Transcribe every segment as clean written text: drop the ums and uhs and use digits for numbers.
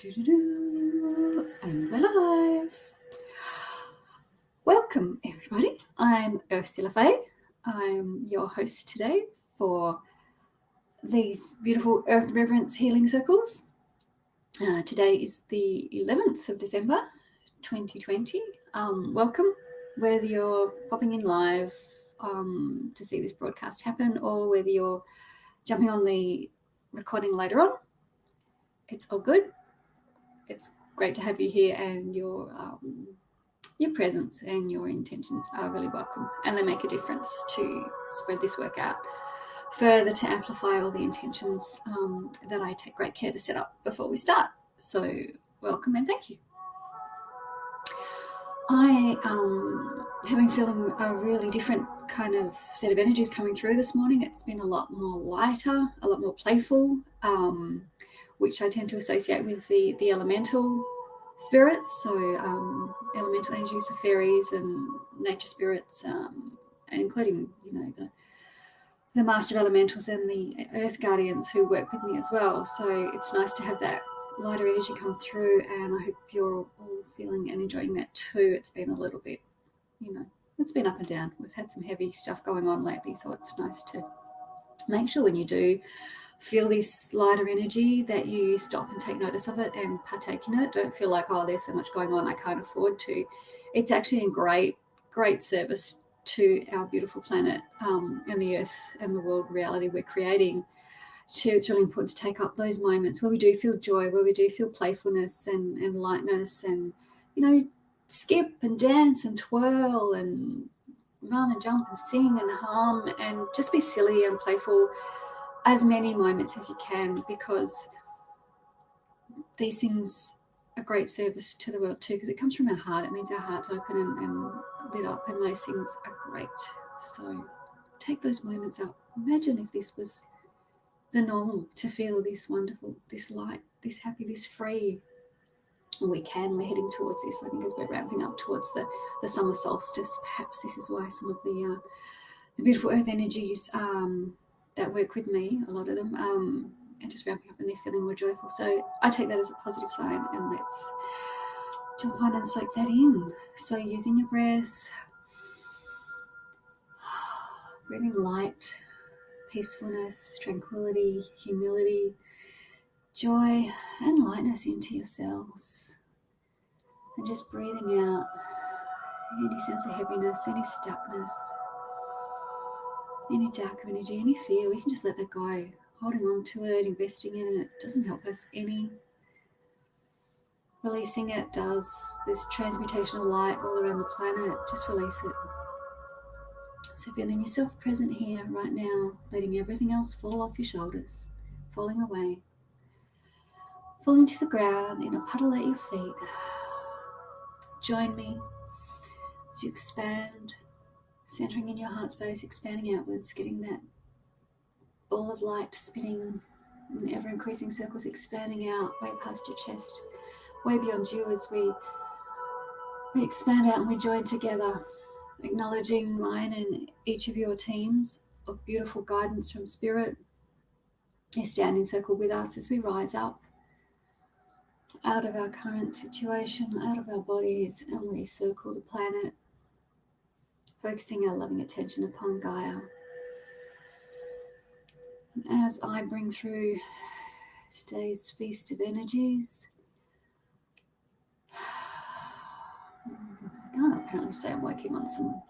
And we're live. Welcome, everybody. I'm Ursula Faye. I'm your host today for these beautiful Earth Reverence healing circles. Today is the 11th of December, 2020. Welcome, whether you're popping in live to see this broadcast happen or whether you're jumping on the recording later on. It's all good. It's great to have you here, and your presence and your intentions are really welcome, and they make a difference to spread this work out further, to amplify all the intentions that I take great care to set up before we start. So welcome and thank you. I have been feeling a really different kind of set of energies coming through this morning. It's been a lot more lighter, a lot more playful, which I tend to associate with the elemental spirits. So elemental energies of fairies and nature spirits, and including, the master elementals and the earth guardians who work with me as well. So it's nice to have that lighter energy come through, and I hope you're all feeling and enjoying that too. It's been a little bit, it's been up and down. We've had some heavy stuff going on lately, so it's nice to make sure when you do feel this lighter energy that you stop and take notice of it and partake in it. Don't feel like, oh, there's so much going on, I can't afford to. It's actually in great service to our beautiful planet and the earth and the world reality we're creating. It's really important to take up those moments where we do feel joy, where we do feel playfulness and lightness, and skip and dance and twirl and run and jump and sing and hum and just be silly and playful as many moments as you can, because these things are great service to the world too, because it comes from our heart. It means our heart's open and lit up, and those things are great. So take those moments up. Imagine if this was the normal, to feel this wonderful, this light, this happy, this free. We're heading towards this. I think as we're ramping up towards the summer solstice, perhaps this is why some of the beautiful earth energies that work with me, a lot of them, are just ramping up and they're feeling more joyful. So I take that as a positive sign, and let's jump on and soak that in. So using your breath, breathing light, peacefulness, tranquility, humility, joy and lightness into your cells, and just breathing out any sense of heaviness, any stuckness, any darker energy, any fear. We can just let that go. Holding on to it, investing in it, doesn't help us any. Releasing it does. There's transmutational light all around the planet. Just release it. So feeling yourself present here right now, letting everything else fall off your shoulders, falling away, falling to the ground in a puddle at your feet. Join me as you expand, centering in your heart space, expanding outwards, getting that ball of light spinning in ever-increasing circles, expanding out way past your chest, way beyond you, as we expand out and we join together, acknowledging mine and each of your teams of beautiful guidance from Spirit. You stand in circle with us as we rise up out of our current situation, out of our bodies, and we circle the planet, focusing our loving attention upon Gaia. And as I bring through today's feast of energies, apparently today I'm working on some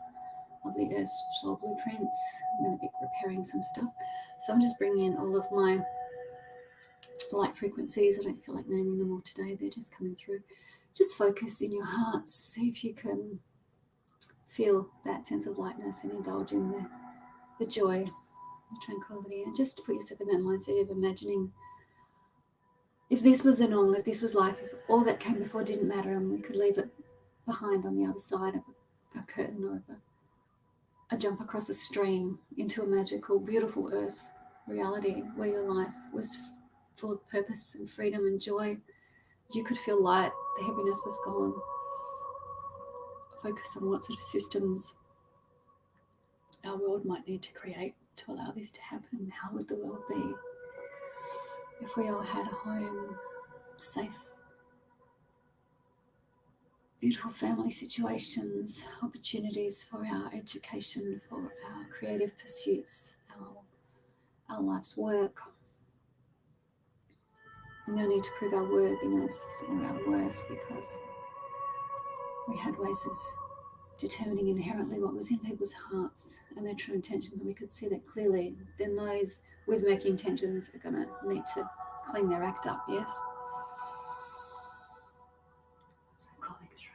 of the Earth's soul blueprints. I'm going to be repairing some stuff. So I'm just bringing in all of my light frequencies. I don't feel like naming them all today. They're just coming through. Just focus in your hearts. See if you can feel that sense of lightness and indulge in the joy, the tranquility, and just put yourself in that mindset of imagining if this was the normal, if this was life, if all that came before didn't matter and we could leave it behind on the other side of a curtain or a jump across a stream into a magical, beautiful earth reality where your life was full of purpose and freedom and joy. You could feel light, the heaviness was gone. Focus on what sort of systems our world might need to create to allow this to happen. How would the world be if we all had a home, safe beautiful family situations, opportunities for our education, for our creative pursuits, our life's work. No need to prove our worthiness or our worth, because we had ways of determining inherently what was in people's hearts and their true intentions, and we could see that clearly. Then those with murky intentions are going to need to clean their act up, yes? So calling through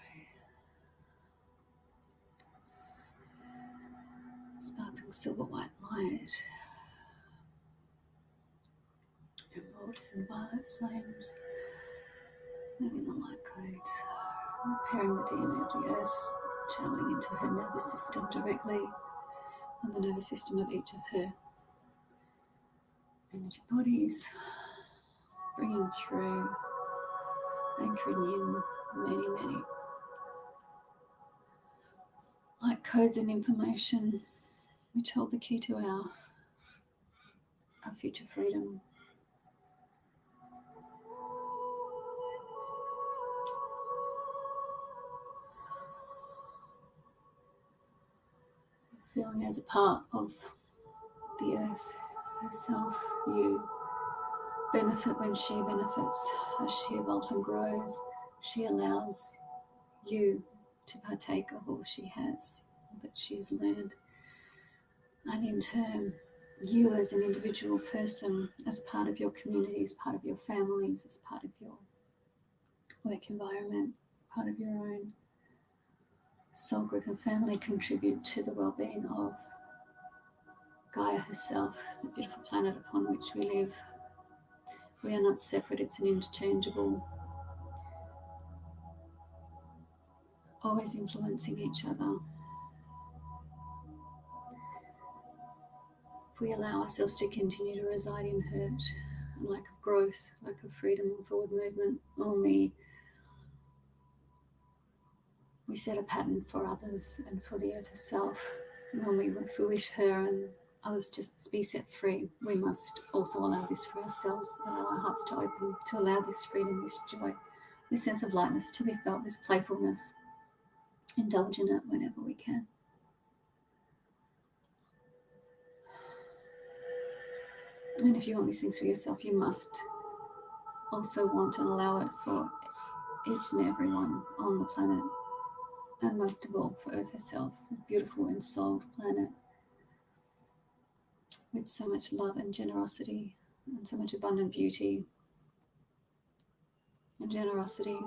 sparkling silver white light, emerald and violet flames, living the light codes, repairing the DNA of the earth, channeling into her nervous system directly, and the nervous system of each of her energy bodies, bringing through, anchoring in many light codes and information which hold the key to our future freedom. Feeling as a part of the earth herself, you benefit when she benefits. As she evolves and grows, she allows you to partake of all she has, all that she has learned. And in turn, you as an individual person, as part of your community, as part of your families, as part of your work environment, part of your own soul group and family, contribute to the well-being of Gaia herself, the beautiful planet upon which we live. We are not separate, it's an interchangeable, always influencing each other. If we allow ourselves to continue to reside in hurt and lack of growth, lack of freedom and forward movement, only we set a pattern for others and for the earth herself. When we wish her and others to be set free, we must also allow this for ourselves, allow our hearts to open, to allow this freedom, this joy, this sense of lightness to be felt, this playfulness. Indulge in it whenever we can. And if you want these things for yourself, you must also want and allow it for each and everyone on the planet, and most of all for Earth herself, a beautiful and souled planet with so much love and generosity and so much abundant beauty and generosity.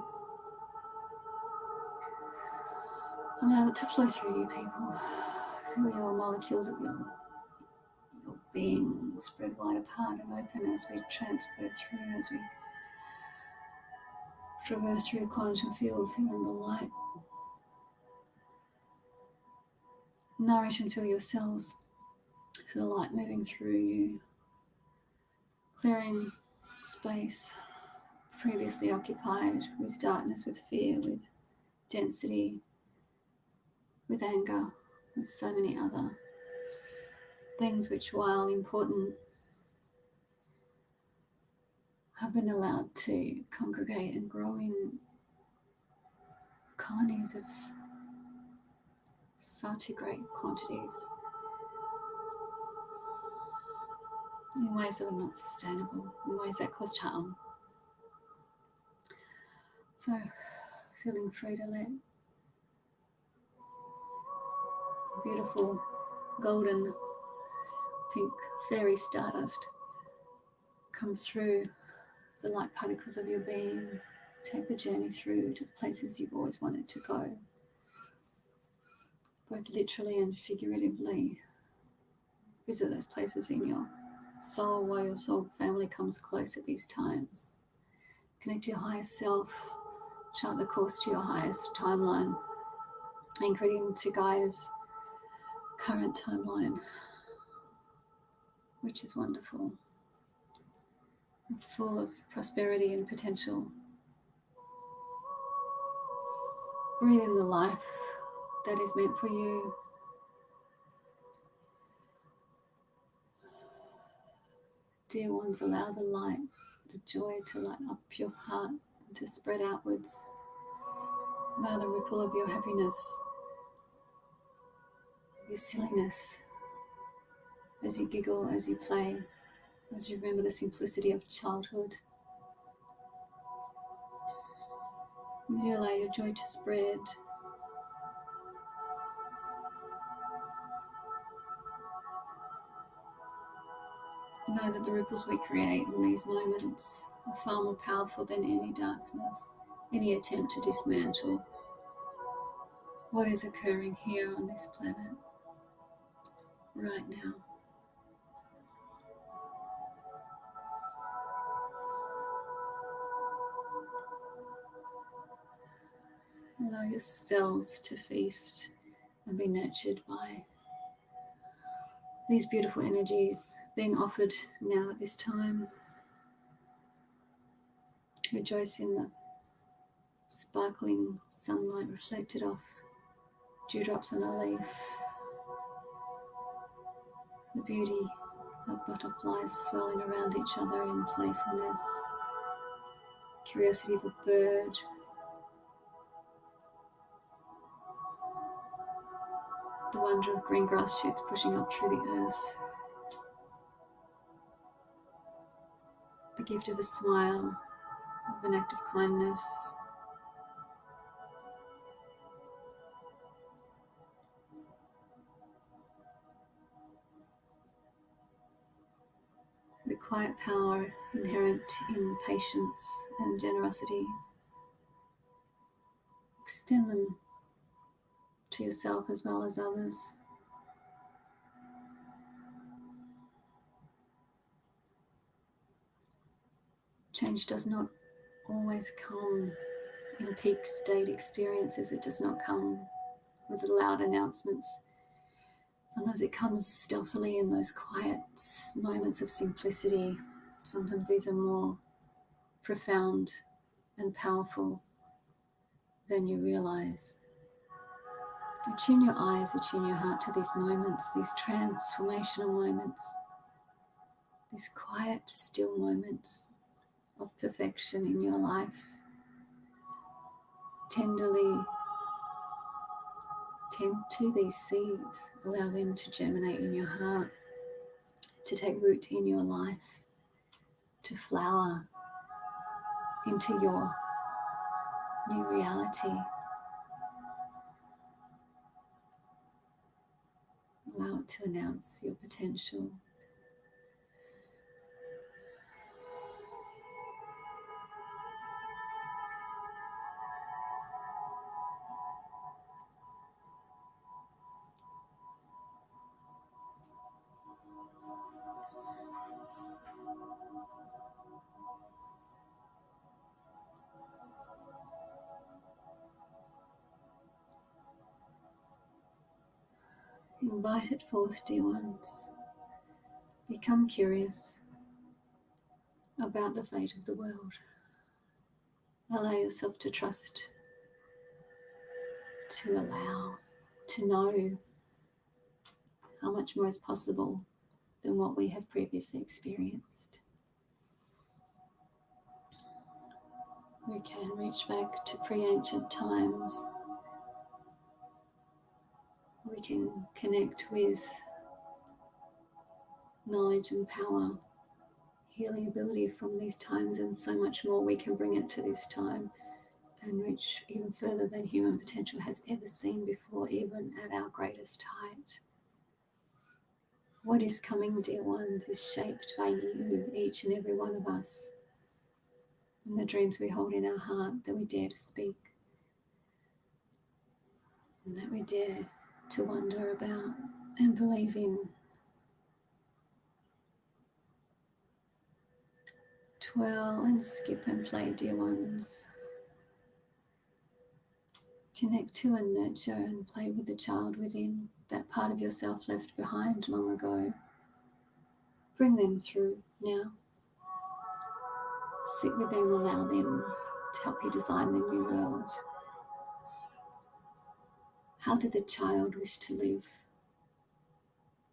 Allow it to flow through you, people. Feel your molecules of your being spread wide apart and open as we transfer through, as we traverse through the quantum field, feeling the light. Nourish and fill your cells. Feel the light moving through you, clearing space previously occupied with darkness, with fear, with density, with anger, with so many other things which, while important, have been allowed to congregate and grow in colonies of far too great quantities, in ways that are not sustainable, in ways that cause harm. So, feeling free to let the beautiful golden pink fairy stardust come through the light particles of your being, take the journey through to the places you've always wanted to go, both literally and figuratively. Visit those places in your soul while your soul family comes close at these times. Connect to your highest self, chart the course to your highest timeline, anchor it into Gaia's current timeline, which is wonderful, and full of prosperity and potential. Breathe in the life that is meant for you. Dear ones, allow the light, the joy to light up your heart and to spread outwards. Allow the ripple of your happiness, of your silliness, as you giggle, as you play, as you remember the simplicity of childhood. As you allow your joy to spread, know that the ripples we create in these moments are far more powerful than any darkness, any attempt to dismantle what is occurring here on this planet right now. Allow your cells to feast and be nurtured by these beautiful energies being offered now at this time. Rejoice in the sparkling sunlight reflected off dewdrops on a leaf, the beauty of butterflies swirling around each other in playfulness, curiosity of a bird, the wonder of green grass shoots pushing up through the earth, the gift of a smile, of an act of kindness, the quiet power inherent in patience and generosity. Extend them to yourself as well as others. Change does not always come in peak state experiences. It does not come with loud announcements. Sometimes it comes stealthily in those quiet moments of simplicity. Sometimes these are more profound and powerful than you realize. Attune your eyes, attune your heart to these moments, these transformational moments, these quiet, still moments of perfection in your life. Tenderly tend to these seeds, allow them to germinate in your heart, to take root in your life, to flower into your new reality. Allow it to announce your potential. Invite it forth, dear ones. Become curious about the fate of the world. Allow yourself to trust, to allow, to know how much more is possible than what we have previously experienced. We can reach back to pre-ancient times. We can connect with knowledge and power, healing ability from these times, and so much more. We can bring it to this time and reach even further than human potential has ever seen before, even at our greatest height. What is coming, dear ones, is shaped by you, each and every one of us, and the dreams we hold in our heart that we dare to speak, and that we dare to wonder about and believe in. Twirl and skip and play, dear ones. Connect to and nurture and play with the child within, that part of yourself left behind long ago. Bring them through now. Sit with them, allow them to help you design the new world. How did the child wish to live?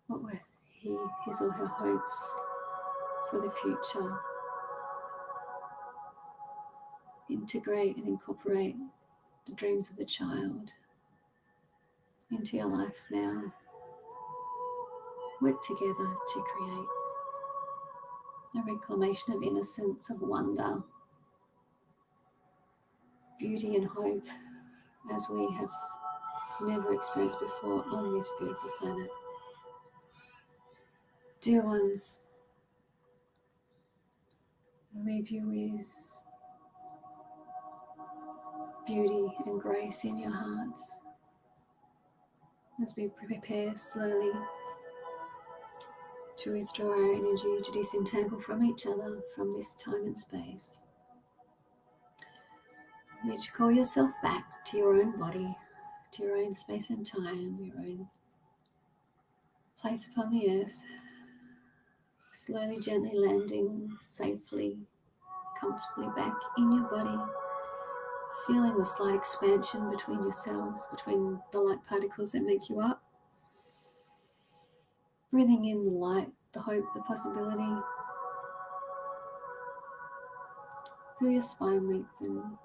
What were his or her hopes for the future? Integrate and incorporate the dreams of the child into your life now. Work together to create a reclamation of innocence, of wonder, beauty and hope as we have never experienced before on this beautiful planet. Dear ones, I leave you with beauty and grace in your hearts as we prepare slowly to withdraw our energy, to disentangle from each other, from this time and space. Which call yourself back to your own body, to your own space and time, your own place upon the earth, slowly, gently landing safely, comfortably back in your body, feeling the slight expansion between your cells, between the light particles that make you up. Breathing in the light, the hope, the possibility. Feel your spine lengthen.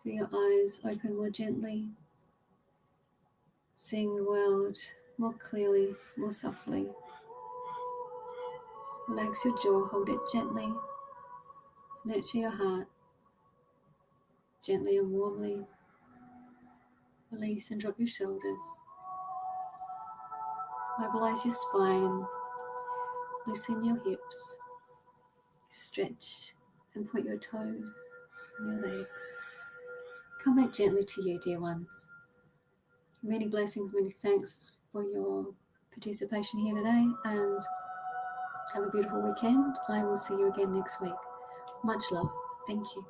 Feel your eyes open more gently. Seeing the world more clearly, more softly. Relax your jaw, hold it gently. Nurture your heart, gently and warmly. Release and drop your shoulders. Mobilize your spine. Loosen your hips. Stretch and point your toes and your legs. Come back gently to you, dear ones. Many blessings, many thanks for your participation here today, and have a beautiful weekend. I will see you again next week. Much love. Thank you.